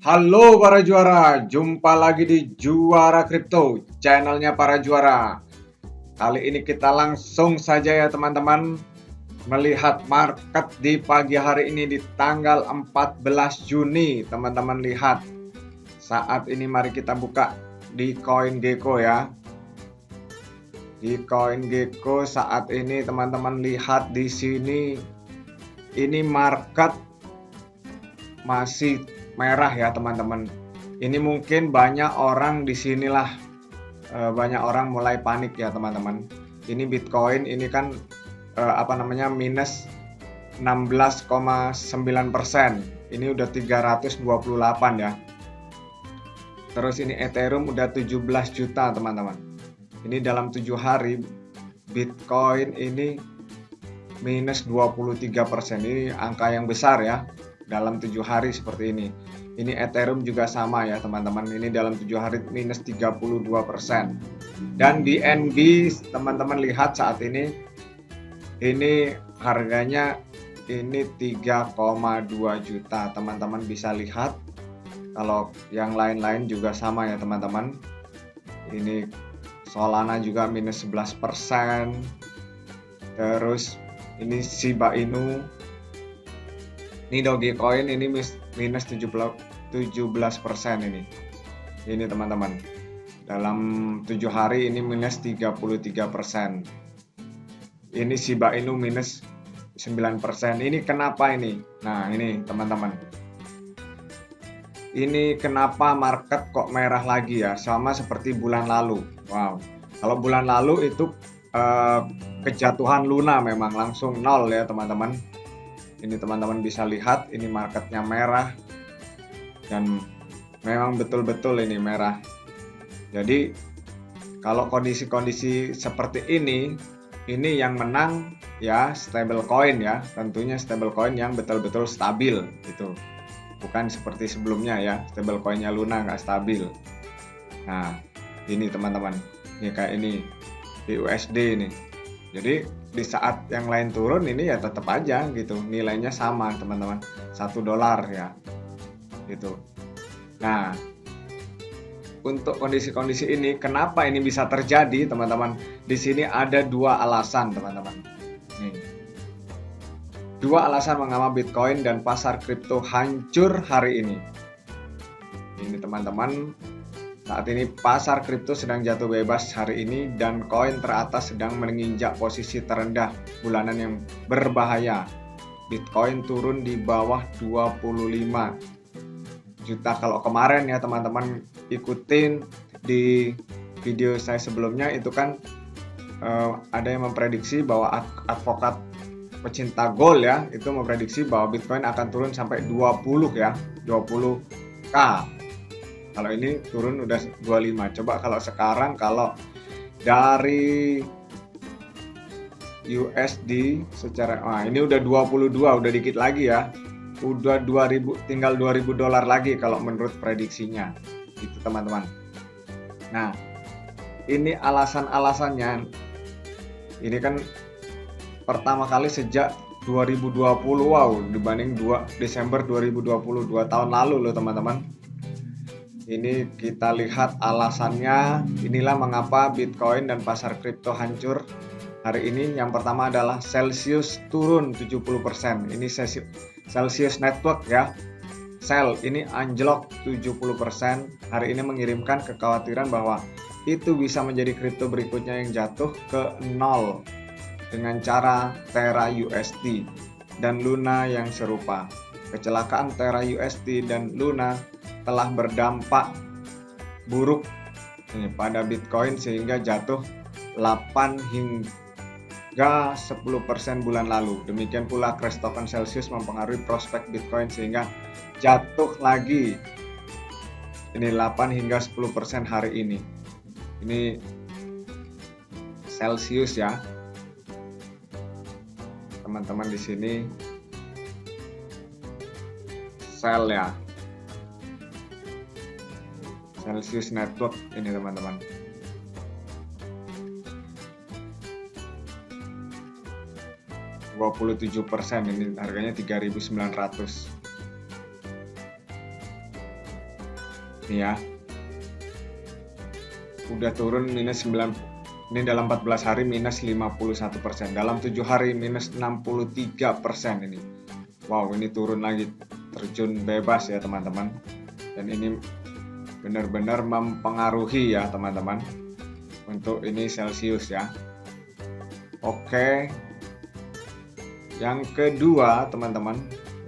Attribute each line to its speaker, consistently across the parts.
Speaker 1: Halo para juara, jumpa lagi di Juara Kripto, channelnya para juara. Kali ini kita langsung saja ya teman-teman melihat market di pagi hari ini di tanggal 14 Juni. Teman-teman lihat, saat ini mari kita buka di CoinGecko ya. Di CoinGecko saat ini teman-teman lihat di sini, ini market masih merah ya teman-teman. Ini mungkin banyak orang di sinilah banyak orang mulai panik ya teman-teman. Ini Bitcoin ini kan minus 16,9%. Ini udah 328 ya. Terus ini Ethereum udah 17 juta teman-teman. Ini dalam 7 hari Bitcoin ini minus 23%. Ini angka yang besar ya. Dalam 7 hari seperti ini. Ini Ethereum juga sama ya teman-teman. Ini dalam 7 hari minus 32%. Dan BNB teman-teman lihat saat ini harganya ini 3,2 juta. Teman-teman bisa lihat. Kalau yang lain-lain juga sama ya teman-teman. Ini Solana juga minus 11%. Terus ini Shiba Inu, ini Dogecoin ini minus 17% ini. Ini teman-teman. Dalam 7 hari ini minus 33%. Ini Shiba Inu minus 9%. Ini kenapa ini? Nah, ini teman-teman. Ini kenapa market kok merah lagi ya? Sama seperti bulan lalu. Wow. Kalau bulan lalu itu kejatuhan Luna memang langsung nol ya teman-teman. Ini teman-teman bisa lihat ini marketnya merah dan memang betul-betul ini merah. Jadi kalau kondisi-kondisi seperti ini yang menang ya stablecoin ya, tentunya stablecoin yang betul-betul stabil gitu. Bukan seperti sebelumnya ya, stablecoinnya Luna nggak stabil. Nah ini teman-teman, ini kayak ini BUSD ini. Jadi di saat yang lain turun ini ya tetap aja gitu nilainya sama teman-teman, $1 ya gitu. Nah untuk kondisi-kondisi ini kenapa ini bisa terjadi teman-teman? Di sini ada dua alasan teman-teman. Nih. Dua alasan mengapa Bitcoin dan pasar kripto hancur hari ini. Ini teman-teman, saat ini pasar kripto sedang jatuh bebas hari ini dan koin teratas sedang menginjak posisi terendah bulanan yang berbahaya. Bitcoin turun di bawah 25 juta. Kalau kemarin ya teman-teman ikutin di video saya sebelumnya itu kan ada yang memprediksi bahwa advokat pecinta gold ya itu memprediksi bahwa Bitcoin akan turun sampai 20 ya, 20k. Kalau ini turun udah 25. Coba kalau sekarang kalau dari USD secara ini udah 22, udah dikit lagi ya. Udah 2000, tinggal $2.000 lagi kalau menurut prediksinya. Gitu teman-teman. Nah, ini alasan-alasannya. Ini kan pertama kali sejak 2020 wow dibanding Desember 2020 2 tahun lalu loh teman-teman. Ini kita lihat alasannya, inilah mengapa Bitcoin dan pasar kripto hancur hari ini. Yang pertama adalah Celsius turun 70%. Ini Celsius Network ya. Sell ini anjlok 70%. Hari ini mengirimkan kekhawatiran bahwa itu bisa menjadi kripto berikutnya yang jatuh ke nol dengan cara Terra USD dan Luna yang serupa. Kecelakaan Terra USD dan Luna telah berdampak buruk pada Bitcoin sehingga jatuh 8 hingga 10% bulan lalu. Demikian pula crash token Celsius mempengaruhi prospek Bitcoin sehingga jatuh lagi. Ini 8 hingga 10% hari ini. Ini Celsius ya. Teman-teman di sini sell ya. Celsius Network ini teman-teman. 27%, ini harganya 3.900. Ini ya. Udah turun minus 9, ini dalam 14 hari minus 51%, dalam 7 hari minus 63% ini. Wow, ini turun lagi, terjun bebas ya teman-teman. Dan ini benar-benar mempengaruhi ya teman-teman. Untuk ini Celsius ya. Oke. Yang kedua teman-teman,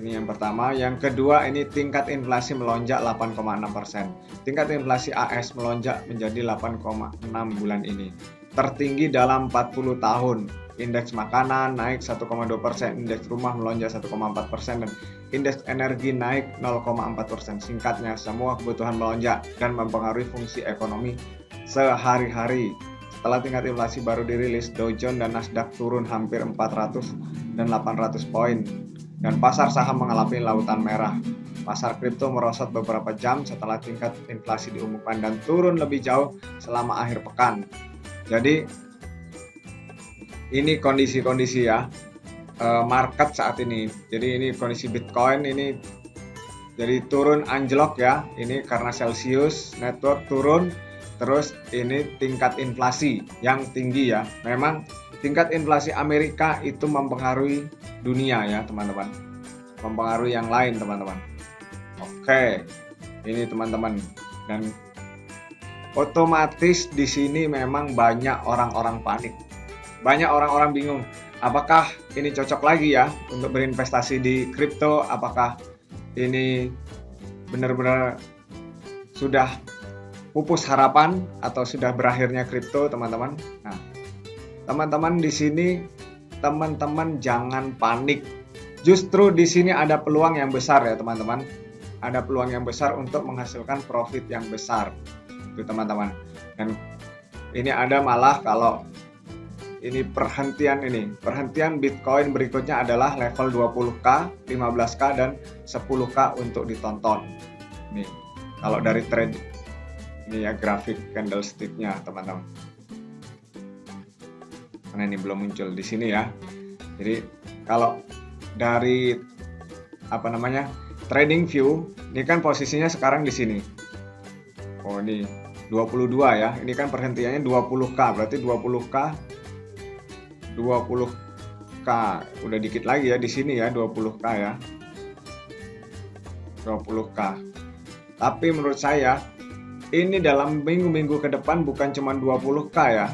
Speaker 1: ini yang pertama. Yang kedua ini tingkat inflasi melonjak 8,6%. Tingkat inflasi AS melonjak menjadi 8,6 bulan ini. Tertinggi dalam 40 tahun. Indeks makanan naik 1,2%, indeks rumah melonjak 1,4%, dan indeks energi naik 0,4%. Singkatnya, semua kebutuhan melonjak dan mempengaruhi fungsi ekonomi sehari-hari. Setelah tingkat inflasi baru dirilis, Dow Jones dan Nasdaq turun hampir 400 dan 800 poin. Dan pasar saham mengalami lautan merah. Pasar kripto merosot beberapa jam setelah tingkat inflasi diumumkan dan turun lebih jauh selama akhir pekan. Jadi ini kondisi-kondisi ya market saat ini. Jadi ini kondisi Bitcoin ini jadi turun anjlok ya. Ini karena Celsius Network turun. Terus ini tingkat inflasi yang tinggi ya. Memang tingkat inflasi Amerika itu mempengaruhi dunia ya teman-teman. Mempengaruhi yang lain teman-teman. Oke, ini teman-teman. Dan otomatis di sini memang banyak orang-orang panik. Banyak orang-orang bingung. Apakah ini cocok lagi ya untuk berinvestasi di kripto? Apakah ini benar-benar sudah pupus harapan atau sudah berakhirnya kripto, teman-teman? Nah, teman-teman di sini, teman-teman jangan panik. Justru di sini ada peluang yang besar ya, teman-teman. Ada peluang yang besar untuk menghasilkan profit yang besar. Itu, teman-teman. Dan ini ada malah kalau ini perhentian Bitcoin berikutnya adalah level 20k, 15k, dan 10k untuk ditonton. Nih, kalau dari trend ini ya grafik candlestick-nya teman-teman. Karena ini belum muncul di sini ya. Jadi kalau dari trading view, ini kan posisinya sekarang di sini. Oh, ini 22 ya. Ini kan perhentiannya 20k, berarti 20k udah dikit lagi ya di sini ya, 20k ya. 20k. Tapi menurut saya ini dalam minggu-minggu ke depan bukan cuma 20k ya.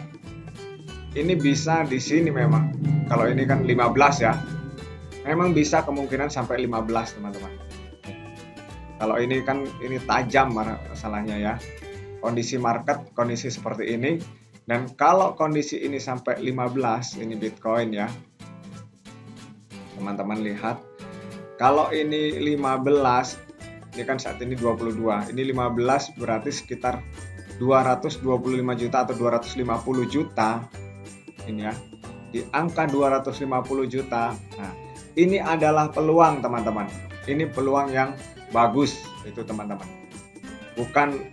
Speaker 1: Ini bisa di sini memang. Kalau ini kan 15 ya. Memang bisa kemungkinan sampai 15 teman-teman. Kalau ini kan ini tajam masalahnya ya. Kondisi market, kondisi seperti ini. Dan kalau kondisi ini sampai 15, ini Bitcoin ya. Teman-teman lihat. Kalau ini 15, ini kan saat ini 22, ini 15 berarti sekitar 225 juta atau 250 juta ini ya, di angka 250 juta. Nah, ini adalah peluang teman-teman, ini peluang yang bagus itu teman-teman. Bukan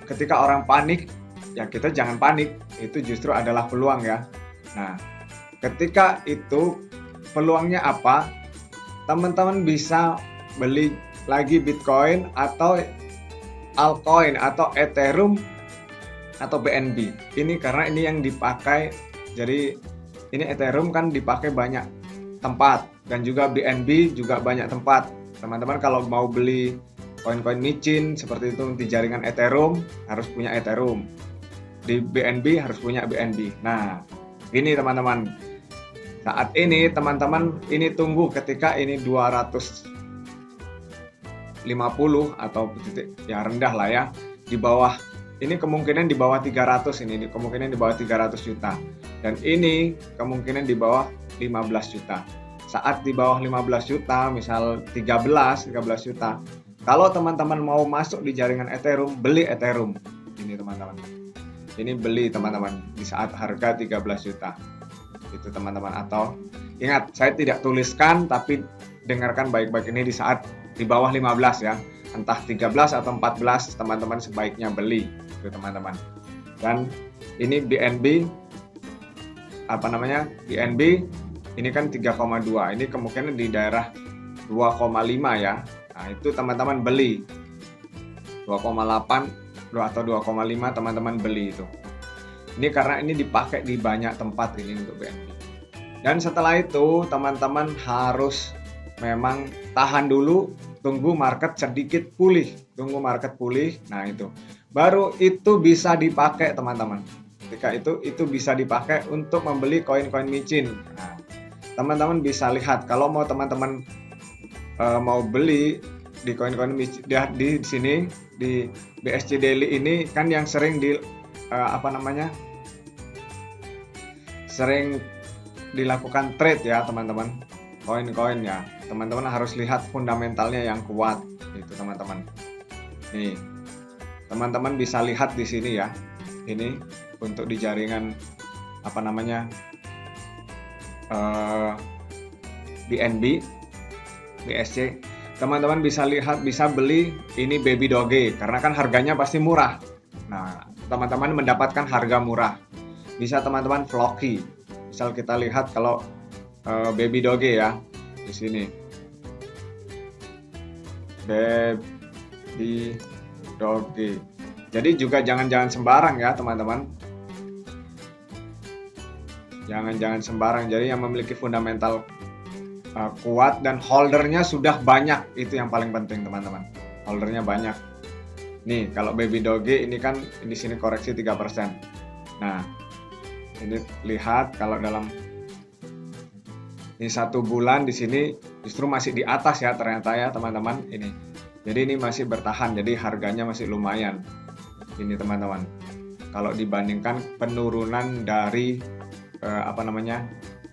Speaker 1: ketika orang panik, ya kita jangan panik, itu justru adalah peluang ya. Nah, ketika itu peluangnya apa? Teman-teman bisa beli lagi Bitcoin atau altcoin atau Ethereum atau BNB. Ini karena ini yang dipakai. Jadi ini Ethereum kan dipakai banyak tempat dan juga BNB juga banyak tempat. Teman-teman kalau mau beli koin-koin micin seperti itu di jaringan Ethereum harus punya Ethereum. Di BNB harus punya BNB. Nah, ini teman-teman. Saat ini teman-teman ini tunggu ketika ini 250 atau titik ya rendah lah ya, di bawah ini kemungkinan di bawah 300, ini kemungkinan di bawah 300 juta dan ini kemungkinan di bawah 15 juta. Saat di bawah 15 juta misal 13 juta, kalau teman-teman mau masuk di jaringan Ethereum, beli Ethereum ini teman-teman, ini beli teman-teman di saat harga 13 juta itu teman-teman. Atau ingat, saya tidak tuliskan tapi dengarkan baik-baik, ini di saat di bawah 15 ya, entah 13 atau 14 teman-teman sebaiknya beli itu teman-teman. Dan ini BNB BNB ini kan 3,2, ini kemungkinan di daerah 2,5 ya. Nah, itu teman-teman beli 2,8 atau 2,5 teman-teman beli itu. Ini karena ini dipakai di banyak tempat ini untuk BNB. Dan setelah itu teman-teman harus memang tahan dulu, tunggu market sedikit pulih, nah itu baru itu bisa dipakai teman-teman. Ketika itu bisa dipakai untuk membeli koin-koin micin. Nah, teman-teman bisa lihat kalau mau teman-teman mau beli di koin-koin micin di sini di BSC Daily ini kan yang sering sering dilakukan trade ya teman-teman, koin-koin ya. Teman-teman harus lihat fundamentalnya yang kuat itu teman-teman. Nih, teman-teman bisa lihat di sini ya. Ini untuk di jaringan BNB, BSC. Teman-teman bisa lihat, bisa beli ini Baby Doge karena kan harganya pasti murah. Nah, teman-teman mendapatkan harga murah. Bisa teman-teman Floki. Misal kita lihat kalau Baby Doge ya di sini. Baby Doge. Jadi juga jangan sembarang ya teman-teman. Jangan sembarang. Jadi yang memiliki fundamental kuat dan holdernya sudah banyak, itu yang paling penting teman-teman. Holdernya banyak. Nih kalau Baby Doge ini kan di sini koreksi 3%. Nah ini lihat kalau dalam ini 1 bulan di sini justru masih di atas ya ternyata ya teman-teman ini. Jadi ini masih bertahan, jadi harganya masih lumayan. Ini teman-teman. Kalau dibandingkan penurunan dari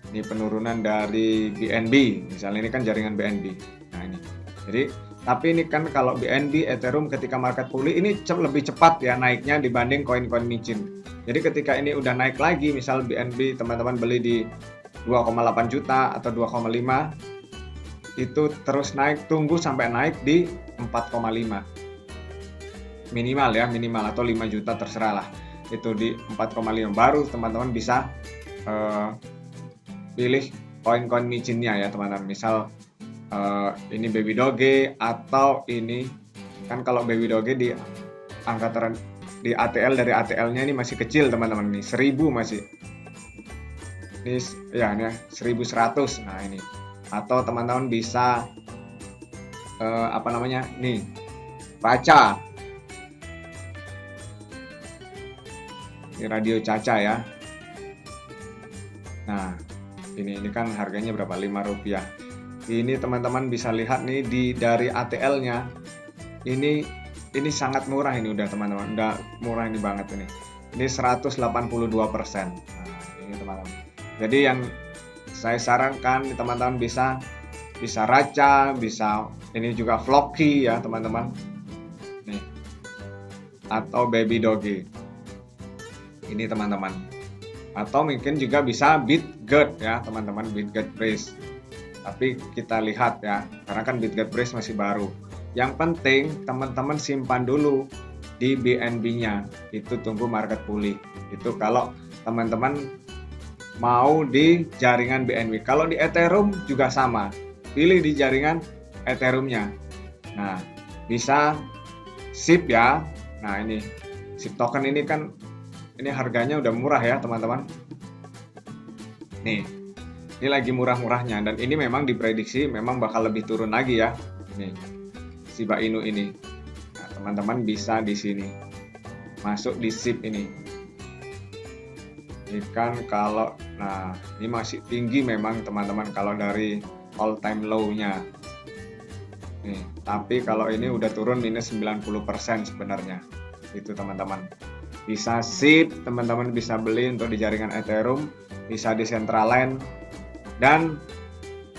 Speaker 1: ini penurunan dari BNB. Misalnya ini kan jaringan BNB. Nah ini. Jadi tapi ini kan kalau BNB, Ethereum ketika market pulih ini lebih cepat ya naiknya dibanding koin-koin micin. Jadi ketika ini udah naik lagi, misal BNB teman-teman beli di 2,8 juta atau 2,5, itu terus naik, tunggu sampai naik di 4,5 minimal ya, minimal atau 5 juta terserah lah, itu di 4,5 baru teman-teman bisa pilih koin-koin micinnya ya teman-teman. Misal ini Baby Doge atau ini kan kalau Baby Doge di angka di ATL, dari ATL-nya ini masih kecil teman-teman, nih 1000 masih ini ya, ini 1100. Nah ini atau teman-teman bisa nih baca ini Radio Caca ya. Nah ini kan harganya berapa, 5 rupiah. Ini teman-teman bisa lihat nih dari ATL-nya ini sangat murah, ini udah teman-teman, udah murah ini banget ini 182%. Nah ini teman-teman, jadi yang saya sarankan teman-teman bisa Raca, bisa ini juga Floki ya teman-teman nih, atau Baby Doge ini teman-teman, atau mungkin juga bisa BitGet ya teman-teman, BitGet Brace. Tapi kita lihat ya, karena kan BitGet Brace masih baru. Yang penting teman-teman simpan dulu di BNB-nya, itu tunggu market pulih. Itu kalau teman-teman mau di jaringan BNB. Kalau di Ethereum juga sama, pilih di jaringan Ethereum-nya. Nah bisa SIP ya. Nah ini SIP token ini kan ini harganya udah murah ya teman-teman. Nih ini lagi murah-murahnya, dan ini memang diprediksi memang bakal lebih turun lagi ya. Nih Shiba Inu ini. Nah, teman-teman bisa di sini masuk di SIP ini. Ini kan kalau ini masih tinggi memang teman-teman kalau dari all time low-nya. Nih, tapi kalau ini udah turun minus 90% sebenarnya. Itu teman-teman. Bisa SIP, teman-teman bisa beli untuk di jaringan Ethereum, bisa di Decentraland, dan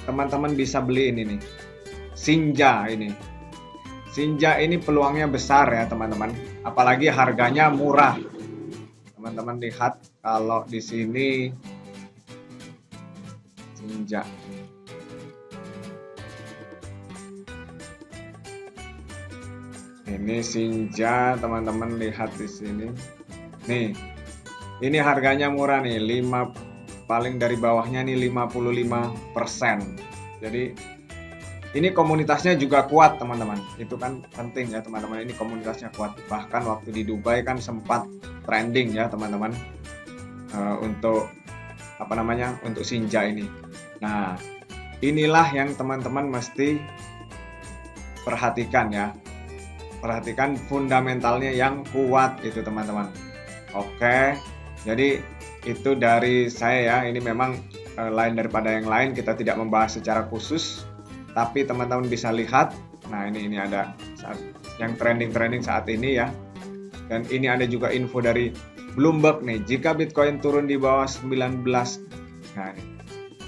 Speaker 1: teman-teman bisa beli ini nih, Sinja ini. Sinja ini peluangnya besar ya teman-teman, apalagi harganya murah. Teman-teman lihat kalau di sini Sinja. Ini Sinja, teman-teman lihat di sini. Nih. Ini harganya murah nih, paling dari bawahnya nih 55%. Jadi Ini komunitasnya juga kuat teman-teman, itu kan penting ya teman-teman, ini komunitasnya kuat. Bahkan waktu di Dubai kan sempat trending ya teman-teman, untuk apa namanya, untuk Shinja ini. Nah, inilah yang teman-teman mesti perhatikan ya, perhatikan fundamentalnya yang kuat itu teman-teman. Oke, jadi itu dari saya ya, ini memang lain daripada yang lain, kita tidak membahas secara khusus, tapi teman-teman bisa lihat. Nah, ini ada yang trending saat ini ya. Dan ini ada juga info dari Bloomberg nih, jika Bitcoin turun di bawah 19, nah ini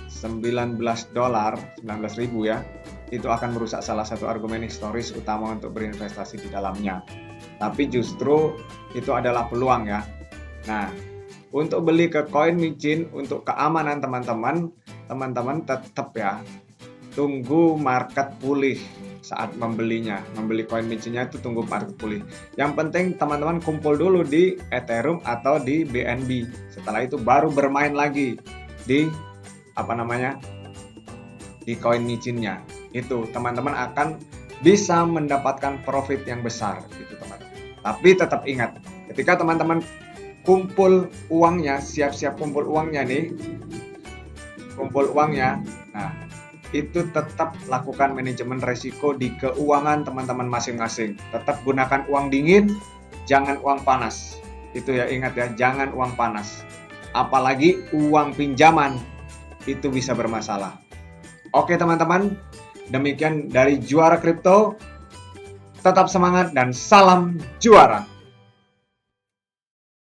Speaker 1: 19 dolar, 19.000 ya, itu akan merusak salah satu argumen historis utama untuk berinvestasi di dalamnya. Tapi justru itu adalah peluang ya. Nah, untuk beli ke koin micin untuk keamanan teman-teman tetap ya, tunggu market pulih saat membelinya. Membeli koin micinnya itu tunggu market pulih. Yang penting teman-teman kumpul dulu di Ethereum atau di BNB. Setelah itu baru bermain lagi di apa namanya, di koin micinnya. Itu teman-teman akan bisa mendapatkan profit yang besar gitu teman-teman. Tapi tetap ingat, ketika teman-teman kumpul uangnya, siap-siap kumpul uangnya nih, kumpul uangnya, nah itu tetap lakukan manajemen resiko di keuangan teman-teman masing-masing. Tetap gunakan uang dingin, jangan uang panas. Itu ya, ingat ya, jangan uang panas. Apalagi uang pinjaman, itu bisa bermasalah. Oke teman-teman, demikian dari Juara Kripto. Tetap semangat dan salam juara.